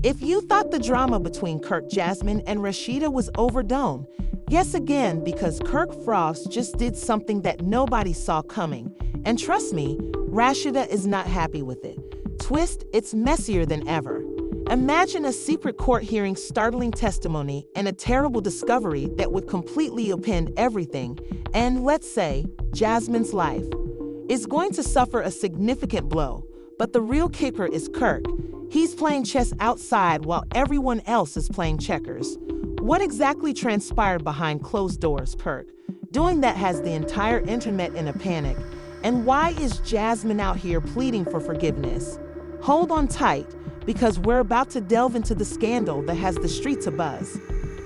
If you thought the drama between Kirk, Jasmine, and Rashida was overdone, guess again, because Kirk Frost just did something that nobody saw coming. And trust me, Rashida is not happy with it. Twist, it's messier than ever. Imagine a secret court hearing, startling testimony, and a terrible discovery that would completely upend everything. And let's say, Jasmine's life is going to suffer a significant blow. But the real kicker is Kirk. He's playing chess outside while everyone else is playing checkers. What exactly transpired behind closed doors, Kirk? Doing that has the entire internet in a panic. And why is Jasmine out here pleading for forgiveness? Hold on tight, because we're about to delve into the scandal that has the streets abuzz.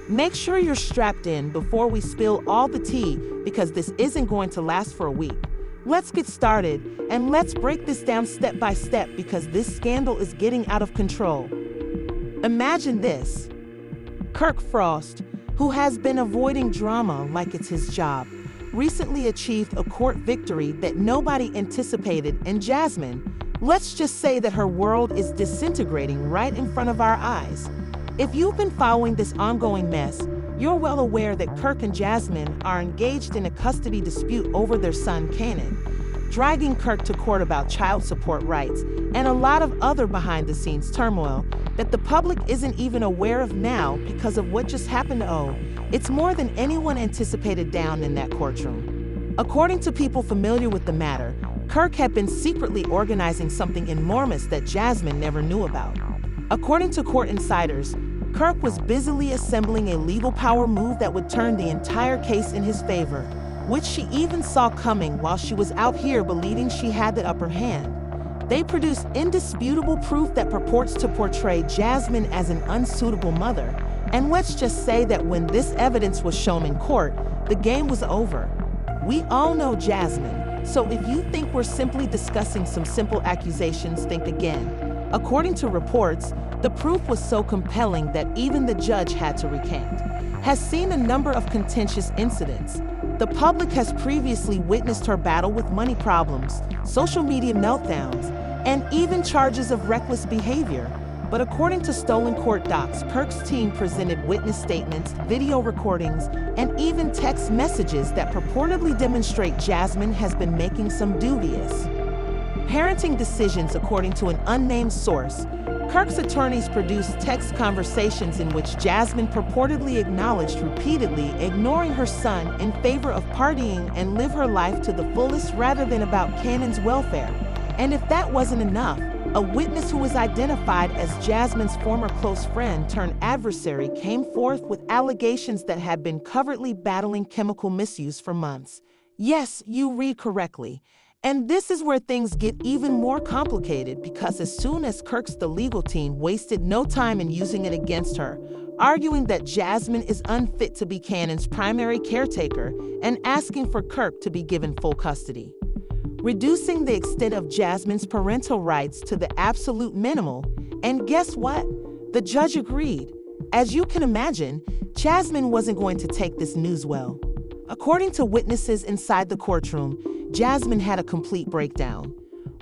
Make sure you're strapped in before we spill all the tea, because this isn't going to last for a week. Let's get started, and let's break this down step by step, because this scandal is getting out of control. Imagine this. Kirk Frost, who has been avoiding drama like it's his job, recently achieved a court victory that nobody anticipated, and Jasmine, let's just say that her world is disintegrating right in front of our eyes. If you've been following this ongoing mess, you're well aware that Kirk and Jasmine are engaged in a custody dispute over their son, Kanan, dragging Kirk to court about child support rights and a lot of other behind-the-scenes turmoil that the public isn't even aware of now because of what just happened. Oh, it's more than anyone anticipated down in that courtroom. According to people familiar with the matter, Kirk had been secretly organizing something enormous that Jasmine never knew about. According to court insiders, Kirk was busily assembling a legal power move that would turn the entire case in his favor, which she even saw coming while she was out here believing she had the upper hand. They produced indisputable proof that purports to portray Jasmine as an unsuitable mother. And let's just say that when this evidence was shown in court, the game was over. We all know Jasmine, so if you think we're simply discussing some simple accusations, think again. According to reports, the proof was so compelling that even the judge had to recant. Has seen a number of contentious incidents. The public has previously witnessed her battle with money problems, social media meltdowns, and even charges of reckless behavior. But according to stolen court docs, Kirk's team presented witness statements, video recordings, and even text messages that purportedly demonstrate Jasmine has been making some dubious parenting decisions. According to an unnamed source, Kirk's attorneys produced text conversations in which Jasmine purportedly acknowledged repeatedly ignoring her son in favor of partying and live her life to the fullest rather than about Kanan's welfare. And if that wasn't enough, a witness who was identified as Jasmine's former close friend turned adversary came forth with allegations that had been covertly battling chemical misuse for months. Yes, you read correctly. And this is where things get even more complicated, because as soon as Kirk's the legal team wasted no time in using it against her, arguing that Jasmine is unfit to be Kanan's primary caretaker and asking for Kirk to be given full custody, reducing the extent of Jasmine's parental rights to the absolute minimal. And guess what? The judge agreed. As you can imagine, Jasmine wasn't going to take this news well. According to witnesses inside the courtroom, Jasmine had a complete breakdown.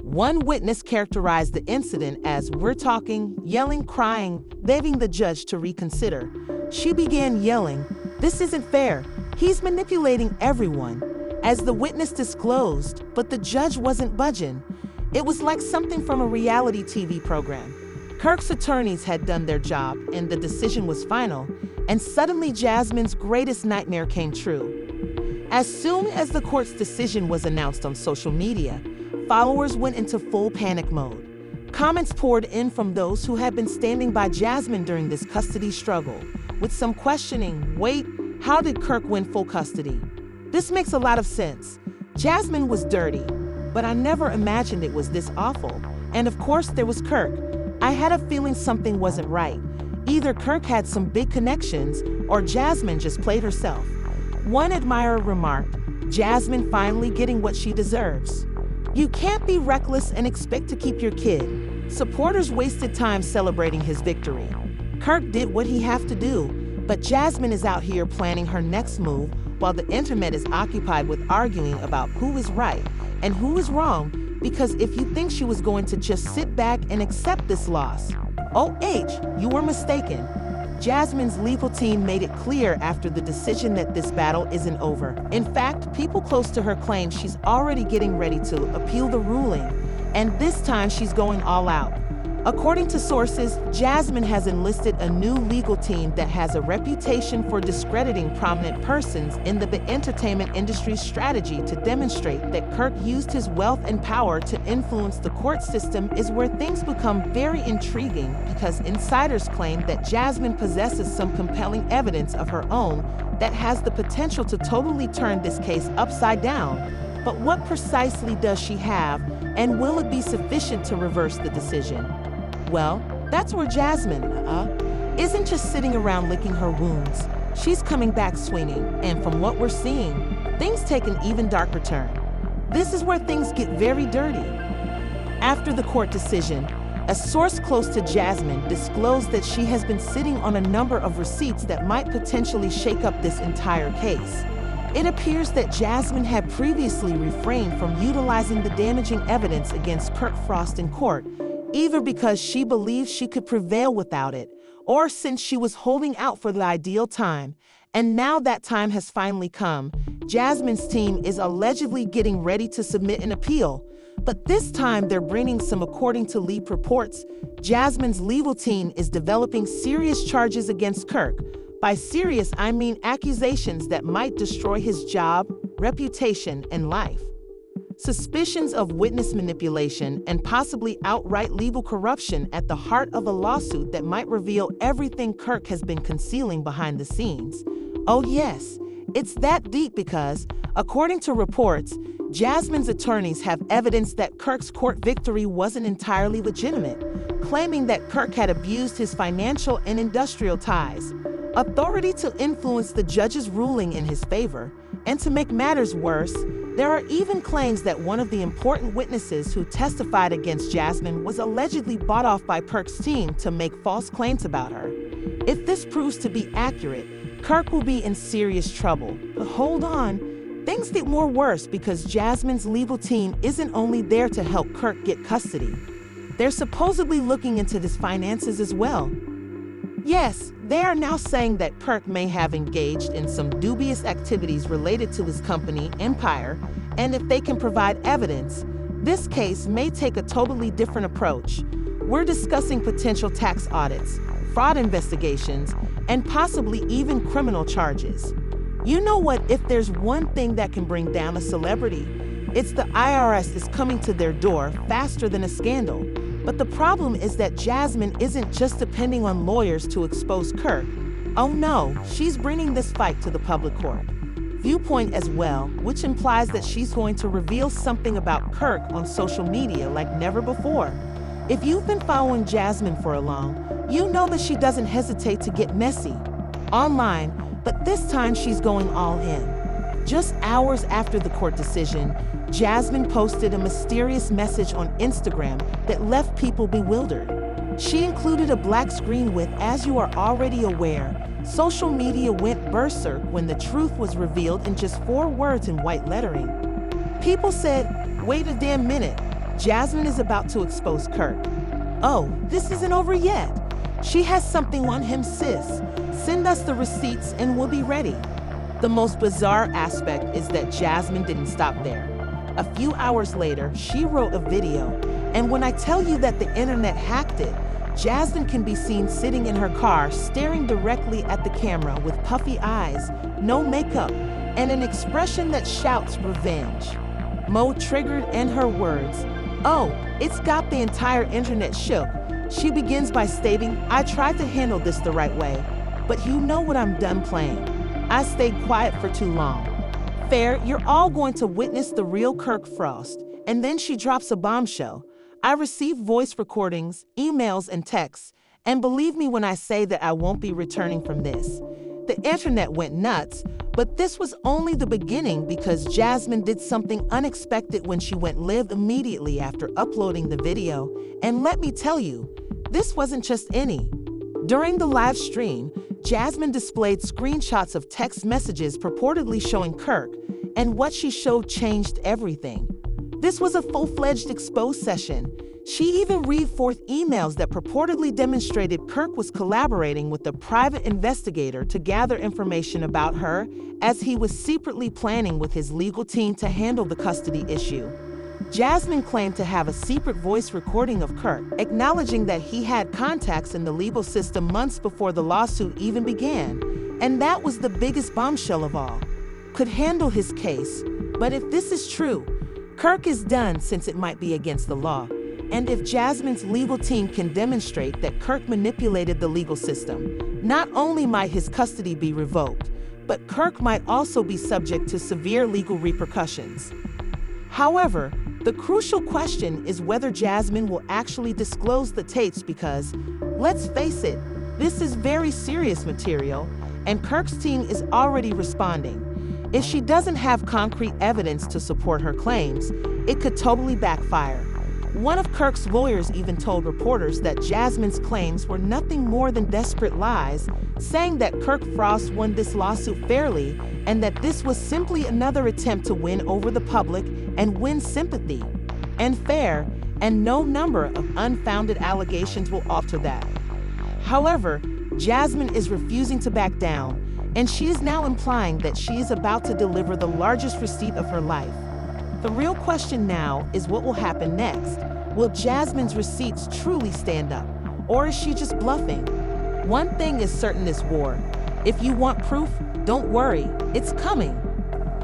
One witness characterized the incident as, "We're talking, yelling, crying, begging the judge to reconsider." She began yelling, "This isn't fair. He's manipulating everyone," as the witness disclosed, but the judge wasn't budging. It was like something from a reality TV program. Kirk's attorneys had done their job, and the decision was final, and suddenly Jasmine's greatest nightmare came true. As soon as the court's decision was announced on social media, followers went into full panic mode. Comments poured in from those who had been standing by Jasmine during this custody struggle, with some questioning, "Wait, how did Kirk win full custody? This makes a lot of sense. Jasmine was dirty, but I never imagined it was this awful." And of course there was Kirk. "I had a feeling something wasn't right. Either Kirk had some big connections, or Jasmine just played herself." One admirer remarked, "Jasmine finally getting what she deserves." You can't be reckless and expect to keep your kid. Supporters wasted time celebrating his victory. Kirk did what he had to do, but Jasmine is out here planning her next move while the internet is occupied with arguing about who is right and who is wrong, because if you think she was going to just sit back and accept this loss, You were mistaken. Jasmine's legal team made it clear after the decision that this battle isn't over. In fact, people close to her claim she's already getting ready to appeal the ruling, and this time she's going all out. According to sources, Jasmine has enlisted a new legal team that has a reputation for discrediting prominent persons in the entertainment industry's strategy to demonstrate that Kirk used his wealth and power to influence the court system is where things become very intriguing because insiders claim that Jasmine possesses some compelling evidence of her own that has the potential to totally turn this case upside down. But what precisely does she have, and will it be sufficient to reverse the decision? Well, that's where Jasmine, isn't just sitting around licking her wounds. She's coming back swinging, and from what we're seeing, things take an even darker turn. This is where things get very dirty. After the court decision, a source close to Jasmine disclosed that she has been sitting on a number of receipts that might potentially shake up this entire case. It appears that Jasmine had previously refrained from utilizing the damaging evidence against Kirk Frost in court, either because she believed she could prevail without it, or since she was holding out for the ideal time. And now that time has finally come. Jasmine's team is allegedly getting ready to submit an appeal. But this time they're bringing some. According to leaked reports, Jasmine's legal team is developing serious charges against Kirk. By serious, I mean accusations that might destroy his job, reputation, and life. Suspicions of witness manipulation and possibly outright legal corruption at the heart of a lawsuit that might reveal everything Kirk has been concealing behind the scenes. Oh yes, it's that deep because, according to reports, Jasmine's attorneys have evidence that Kirk's court victory wasn't entirely legitimate, claiming that Kirk had abused his financial and industrial ties, authority to influence the judge's ruling in his favor, and to make matters worse, there are even claims that one of the important witnesses who testified against Jasmine was allegedly bought off by Kirk's team to make false claims about her. If this proves to be accurate, Kirk will be in serious trouble. But hold on, things get more worse because Jasmine's legal team isn't only there to help Kirk get custody. They're supposedly looking into his finances as well. Yes, they are now saying that Kirk may have engaged in some dubious activities related to his company, Empire, and if they can provide evidence, this case may take a totally different approach. We're discussing potential tax audits, fraud investigations, and possibly even criminal charges. You know what, if there's one thing that can bring down a celebrity, it's the IRS is coming to their door faster than a scandal. But the problem is that Jasmine isn't just depending on lawyers to expose Kirk. Oh no, she's bringing this fight to the public court viewpoint as well, which implies that she's going to reveal something about Kirk on social media like never before. If you've been following Jasmine for a long, you know that she doesn't hesitate to get messy online, but this time she's going all in. Just hours after the court decision, Jasmine posted a mysterious message on Instagram that left people bewildered. She included a black screen with, as you are already aware, social media went berserk when the truth was revealed in just 4 words in white lettering. People said, wait a damn minute, Jasmine is about to expose Kirk. Oh, this isn't over yet. She has something on him, sis. Send us the receipts and we'll be ready. The most bizarre aspect is that Jasmine didn't stop there. A few hours later, she wrote a video, and when I tell you that the internet hacked it, Jasmine can be seen sitting in her car staring directly at the camera with puffy eyes, no makeup, and an expression that shouts revenge. Mo triggered and her words, oh, it's got the entire internet shook. She begins by stating, I tried to handle this the right way, but you know what, I'm done playing. I stayed quiet for too long. Fair, you're all going to witness the real Kirk Frost. And then she drops a bombshell. I received voice recordings, emails, and texts, and believe me when I say that I won't be returning from this. The internet went nuts, but this was only the beginning because Jasmine did something unexpected when she went live immediately after uploading the video. And let me tell you, this wasn't just any. During the live stream, Jasmine displayed screenshots of text messages purportedly showing Kirk, and what she showed changed everything. This was a full-fledged expose session. She even read forth emails that purportedly demonstrated Kirk was collaborating with a private investigator to gather information about her, as he was secretly planning with his legal team to handle the custody issue. Jasmine claimed to have a secret voice recording of Kirk, acknowledging that he had contacts in the legal system months before the lawsuit even began. And that was the biggest bombshell of all. Could handle his case. But if this is true, Kirk is done, since it might be against the law. And if Jasmine's legal team can demonstrate that Kirk manipulated the legal system, not only might his custody be revoked, but Kirk might also be subject to severe legal repercussions. However, the crucial question is whether Jasmine will actually disclose the tapes, because, let's face it, this is very serious material, and Kirk's team is already responding. If she doesn't have concrete evidence to support her claims, it could totally backfire. One of Kirk's lawyers even told reporters that Jasmine's claims were nothing more than desperate lies, saying that Kirk Frost won this lawsuit fairly and that this was simply another attempt to win over the public and win sympathy. And fair, and no number of unfounded allegations will alter that. However, Jasmine is refusing to back down, and she is now implying that she is about to deliver the largest receipt of her life. The real question now is what will happen next. Will Jasmine's receipts truly stand up, or is she just bluffing? One thing is certain this war. If you want proof, don't worry, it's coming.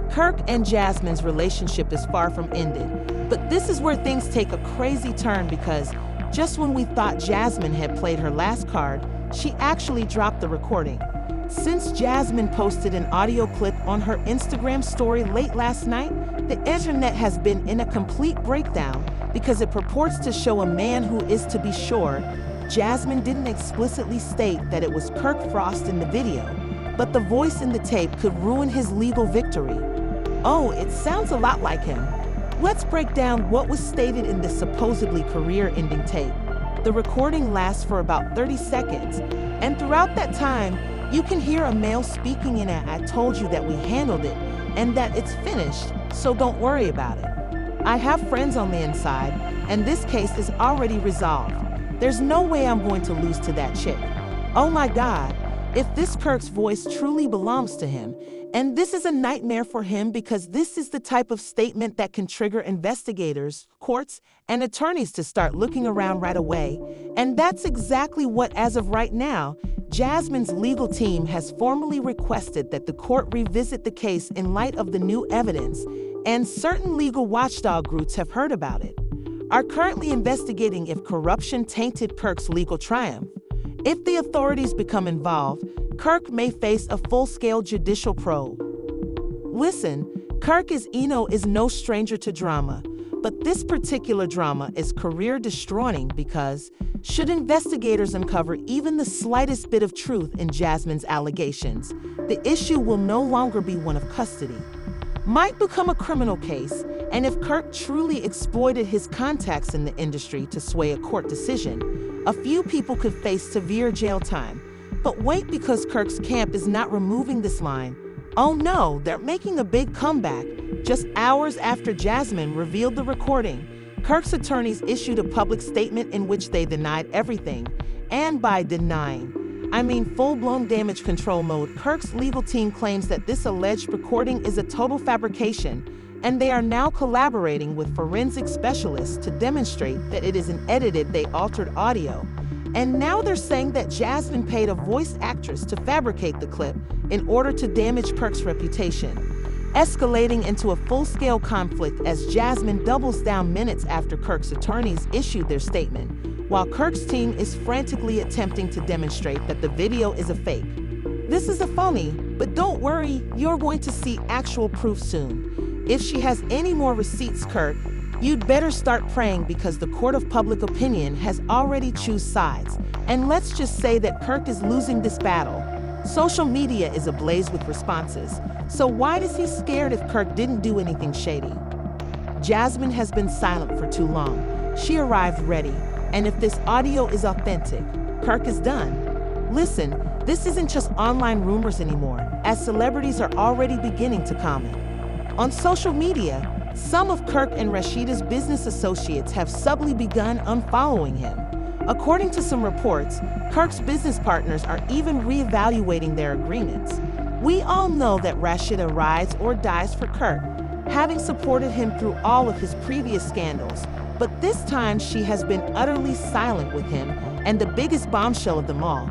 Kirk and Jasmine's relationship is far from ended, but this is where things take a crazy turn, because just when we thought Jasmine had played her last card, she actually dropped the recording. Since Jasmine posted an audio clip on her Instagram story late last night, the internet has been in a complete breakdown because it purports to show a man who is, to be sure, Jasmine didn't explicitly state that it was Kirk Frost in the video, but the voice in the tape could ruin his legal victory. Oh, it sounds a lot like him. Let's break down what was stated in this supposedly career-ending tape. The recording lasts for about 30 seconds, and throughout that time, you can hear a male speaking in a "I told you that we handled it, and that it's finished, so don't worry about it. I have friends on the inside, and this case is already resolved. There's no way I'm going to lose to that chick. Oh my God, if this Kirk's voice truly belongs to him, and this is a nightmare for him, because this is the type of statement that can trigger investigators, courts, and attorneys to start looking around right away. And that's exactly what, as of right now, Jasmine's legal team has formally requested that the court revisit the case in light of the new evidence, and certain legal watchdog groups have heard about it, are currently investigating if corruption tainted Kirk's legal triumph. If the authorities become involved, Kirk may face a full-scale judicial probe. Listen, Kirk is no stranger to drama, but this particular drama is career-destroying, because should investigators uncover even the slightest bit of truth in Jasmine's allegations, the issue will no longer be one of custody. Might become a criminal case, and if Kirk truly exploited his contacts in the industry to sway a court decision, a few people could face severe jail time. But wait, because Kirk's camp is not removing this line. Oh no, they're making a big comeback. Just hours after Jasmine revealed the recording, Kirk's attorneys issued a public statement in which they denied everything. And by denying, I mean full-blown damage control mode. Kirk's legal team claims that this alleged recording is a total fabrication, and they are now collaborating with forensic specialists to demonstrate that it is an edited, altered audio. And now they're saying that Jasmine paid a voice actress to fabricate the clip in order to damage Kirk's reputation, escalating into a full-scale conflict as Jasmine doubles down minutes after Kirk's attorneys issued their statement, while Kirk's team is frantically attempting to demonstrate that the video is a fake. This is a phony, but don't worry, you're going to see actual proof soon. If she has any more receipts, Kirk, you'd better start praying, because the court of public opinion has already chosen sides. And let's just say that Kirk is losing this battle. Social media is ablaze with responses. So why is he scared if Kirk didn't do anything shady? Jasmine has been silent for too long. She arrived ready. And if this audio is authentic, Kirk is done. Listen, this isn't just online rumors anymore, as celebrities are already beginning to comment. On social media, Some of Kirk and Rashida's business associates have subtly begun unfollowing him. According to some reports, Kirk's business partners are even reevaluating their agreements. We all know that Rashida rides or dies for Kirk, having supported him through all of his previous scandals. But this time she has been utterly silent with him, and the biggest bombshell of them all.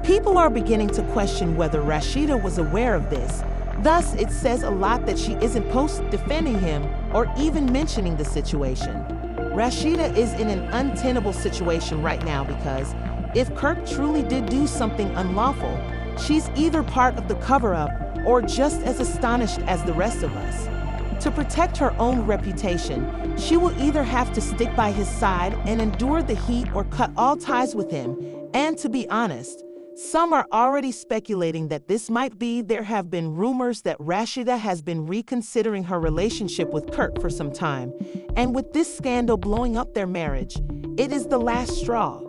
People are beginning to question whether Rashida was aware of this. Thus, it says a lot that she isn't defending him or even mentioning the situation. Rashida is in an untenable situation right now because if Kirk truly did do something unlawful, she's either part of the cover-up or just as astonished as the rest of us. To protect her own reputation, she will either have to stick by his side and endure the heat or cut all ties with him. And to be honest, some are already speculating that this might be. There have been rumors that Rashida has been reconsidering her relationship with Kirk for some time, and with this scandal blowing up their marriage, it is the last straw.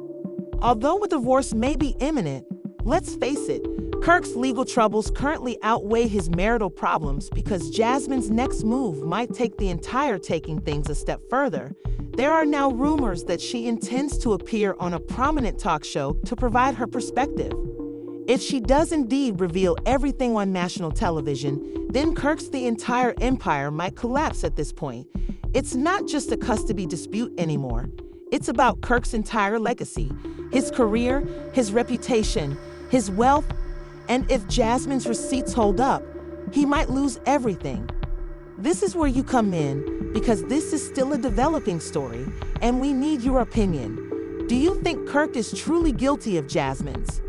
Although a divorce may be imminent, let's face it, Kirk's legal troubles currently outweigh his marital problems because Jasmine's next move might take the entire taking things a step further. There are now rumors that she intends to appear on a prominent talk show to provide her perspective. If she does indeed reveal everything on national television, then Kirk's the entire empire might collapse at this point. It's not just a custody dispute anymore. It's about Kirk's entire legacy, his career, his reputation, his wealth, and if Jasmine's receipts hold up, he might lose everything. This is where you come in, because this is still a developing story, and we need your opinion. Do you think Kirk is truly guilty of Jasmine's?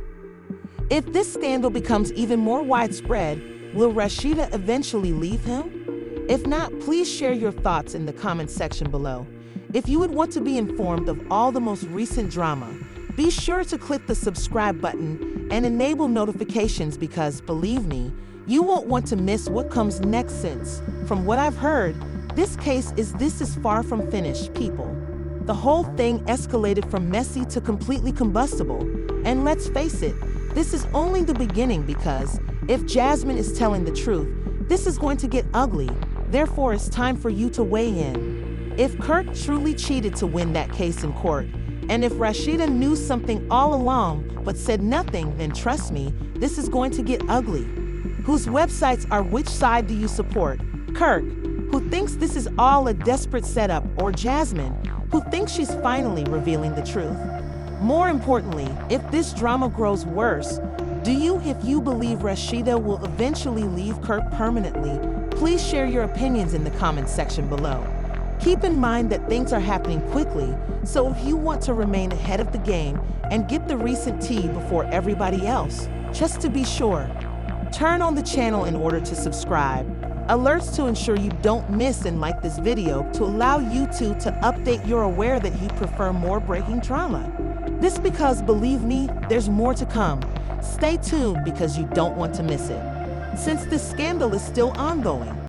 If this scandal becomes even more widespread, will Rashida eventually leave him? If not, please share your thoughts in the comments section below. If you would want to be informed of all the most recent drama, be sure to click the subscribe button and enable notifications because, believe me, you won't want to miss what comes next since, from what I've heard, this is far from finished, people. The whole thing escalated from messy to completely combustible. And let's face it, this is only the beginning because if Jasmine is telling the truth, this is going to get ugly. Therefore, it's time for you to weigh in. If Kirk truly cheated to win that case in court, and if Rashida knew something all along but said nothing, then trust me, this is going to get ugly. Whose websites are which side do you support? Kirk, who thinks this is all a desperate setup, or Jasmine, who thinks she's finally revealing the truth? More importantly, if this drama grows worse, if you believe Rashida will eventually leave Kirk permanently? Please share your opinions in the comments section below. Keep in mind that things are happening quickly, so if you want to remain ahead of the game and get the recent tea before everybody else, just to be sure, turn on the channel in order to subscribe, alerts to ensure you don't miss, and like this video to allow YouTube to update you're aware that you prefer more breaking drama. This because, believe me, there's more to come. Stay tuned because you don't want to miss it. Since this scandal is still ongoing,